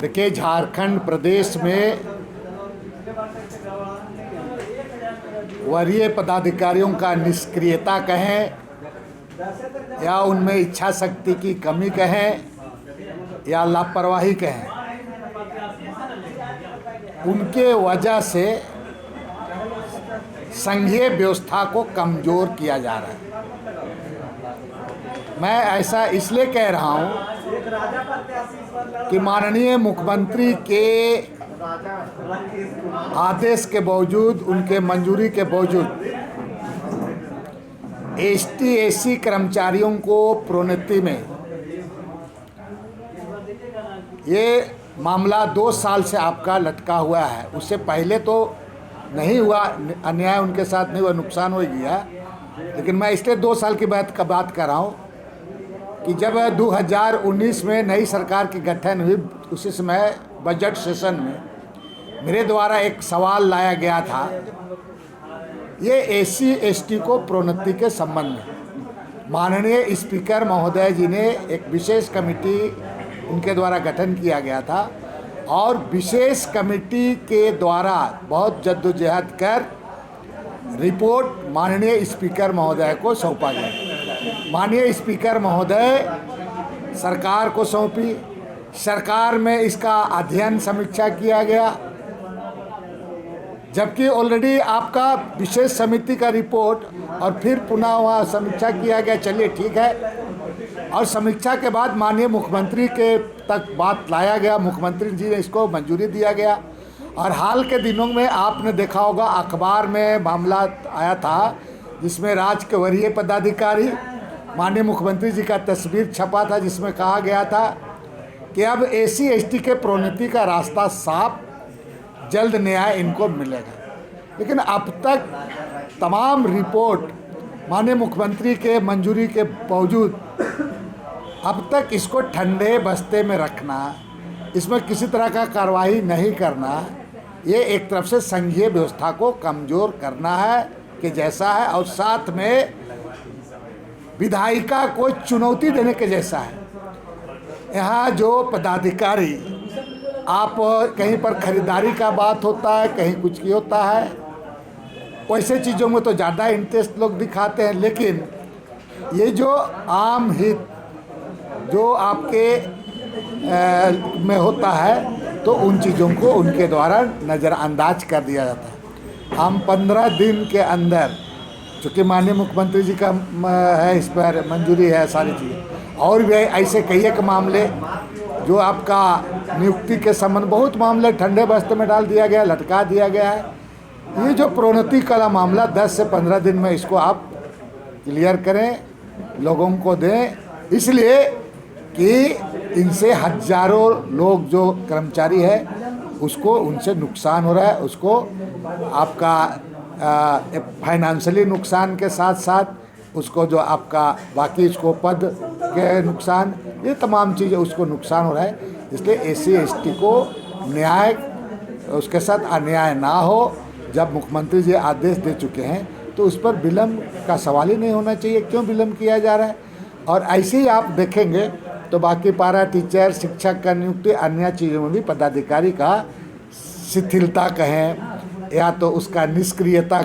देखिए, झारखंड प्रदेश में वरीय पदाधिकारियों का निष्क्रियता कहें या उनमें इच्छा शक्ति की कमी कहें या लापरवाही कहें, उनके वजह से संघीय व्यवस्था को कमज़ोर किया जा रहा है। मैं ऐसा इसलिए कह रहा हूं कि माननीय मुख्यमंत्री के आदेश के बावजूद, उनके मंजूरी के बावजूद एसटी एसी कर्मचारियों को प्रोन्नति में ये मामला 2 साल से आपका लटका हुआ है। उससे पहले तो नहीं हुआ अन्याय, उनके साथ नहीं हुआ, नुकसान हो गया, लेकिन मैं इसलिए 2 साल की बात कर रहा हूँ कि जब 2019 में नई सरकार की गठन हुई, उसी समय बजट सेशन में मेरे द्वारा एक सवाल लाया गया था, ये एसी एसटी को प्रोन्नति के संबंध में माननीय स्पीकर महोदय जी ने एक विशेष कमेटी उनके द्वारा गठन किया गया था और विशेष कमेटी के द्वारा बहुत जद्दोजहद कर रिपोर्ट माननीय स्पीकर महोदय को सौंपा गया। माननीय स्पीकर महोदय सरकार को सौंपी, सरकार में इसका अध्ययन समीक्षा किया गया, जबकि ऑलरेडी आपका विशेष समिति का रिपोर्ट और फिर पुनः वहाँ समीक्षा किया गया। चलिए ठीक है, और समीक्षा के बाद माननीय मुख्यमंत्री के तक बात लाया गया, मुख्यमंत्री जी ने इसको मंजूरी दिया गया। और हाल के दिनों में आपने देखा होगा अखबार में मामला आया था जिसमें राज्य के वरीय पदाधिकारी, माननीय मुख्यमंत्री जी का तस्वीर छपा था, जिसमें कहा गया था कि अब एसी एसटी के प्रोन्नति का रास्ता साफ, जल्द न्याय इनको मिलेगा। लेकिन अब तक तमाम रिपोर्ट माननीय मुख्यमंत्री के मंजूरी के बावजूद अब तक इसको ठंडे बस्ते में रखना, इसमें किसी तरह का कार्रवाई नहीं करना, ये एक तरफ से संघीय व्यवस्था को कमज़ोर करना है कि जैसा है, और साथ में विधायिका को चुनौती देने के जैसा है। यहाँ जो पदाधिकारी, आप कहीं पर खरीदारी का बात होता है, कहीं कुछ की होता है, वैसे चीज़ों में तो ज़्यादा इंटरेस्ट लोग दिखाते हैं, लेकिन ये जो आम हित जो आपके में होता है तो उन चीज़ों को उनके द्वारा नज़रअंदाज कर दिया जाता है। हम 15 दिन के अंदर, चूँकि माननीय मुख्यमंत्री जी का है, इस पर मंजूरी है सारी चीज़ें, और भी ऐसे कई एक मामले जो आपका नियुक्ति के संबंध, बहुत मामले ठंडे बस्ते में डाल दिया गया, लटका दिया गया है। ये जो प्रोन्नति का मामला 10 से 15 दिन में इसको आप क्लियर करें, लोगों को दें, इसलिए कि इनसे हजारों लोग जो कर्मचारी है उसको, उनसे नुकसान हो रहा है, उसको आपका फाइनेंशियली नुकसान के साथ साथ उसको जो आपका बाकी इसको पद के नुकसान, ये तमाम चीज़ें उसको नुकसान हो रहा है। इसलिए एसी एसटी को न्याय, उसके साथ अन्याय ना हो। जब मुख्यमंत्री जी आदेश दे चुके हैं तो उस पर विलम्ब का सवाल ही नहीं होना चाहिए। क्यों विलम्ब किया जा रहा है? और ऐसे ही आप देखेंगे तो बाकी पारा टीचर, शिक्षक का नियुक्ति, अन्य चीज़ों में भी पदाधिकारी का शिथिलता कहें या तो उसका निष्क्रियता